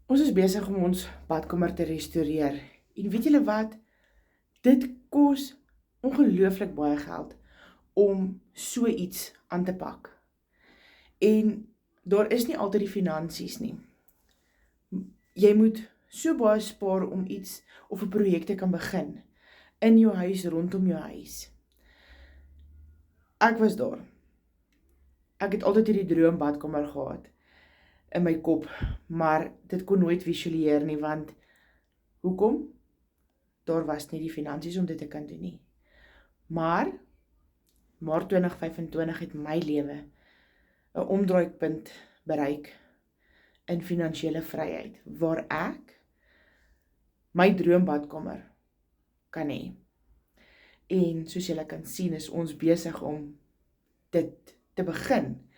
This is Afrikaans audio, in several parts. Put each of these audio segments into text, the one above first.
Ons is besig om ons badkamer te restoreer. En weet julle wat? Dit kos ongelooflik baie geld om so iets aan te pak. En daar is nie altyd die finansies nie. Jy moet so baie spaar om iets of 'n projek te kan begin in jou huis, rondom jou huis. Ek was daar. Ek het altyd hierdie droom badkamer gehad in my kop, maar dit kon nooit visualiseer nie, want hoekom? Daar was nie die finansies om dit te kan doen nie. Maar Maart 2025 het my lewe 'n omdraaipunt bereik in finansiële vryheid, waar ek my droombadkamer kan hê. En soos julle kan sien, is ons besig om dit te begin.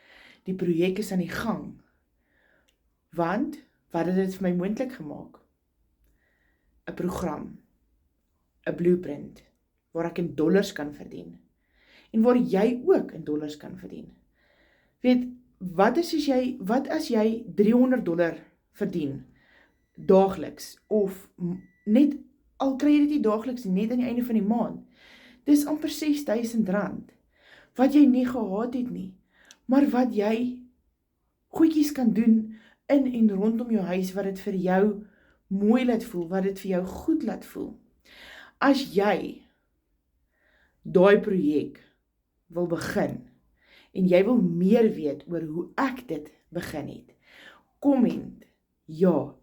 Die projek is aan die gang, want wat het dit vir my moontlik gemaak? 'n Program, 'n blueprint, waar ek in dollars kan verdien, en waar jy ook in dollars kan verdien. Weet, wat as jy $300 verdien, daagliks, of net, al kry jy dit nie daagliks, net aan die einde van die maand, dis amper R6.000, wat jy nie gehad het nie, maar wat jy goedjies kan doen in en rondom jou huis, wat dit vir jou mooi laat voel, wat dit vir jou goed laat voel. As jy daai projek wil begin, en jy wil meer weet oor hoe ek dit begin het, komment ja.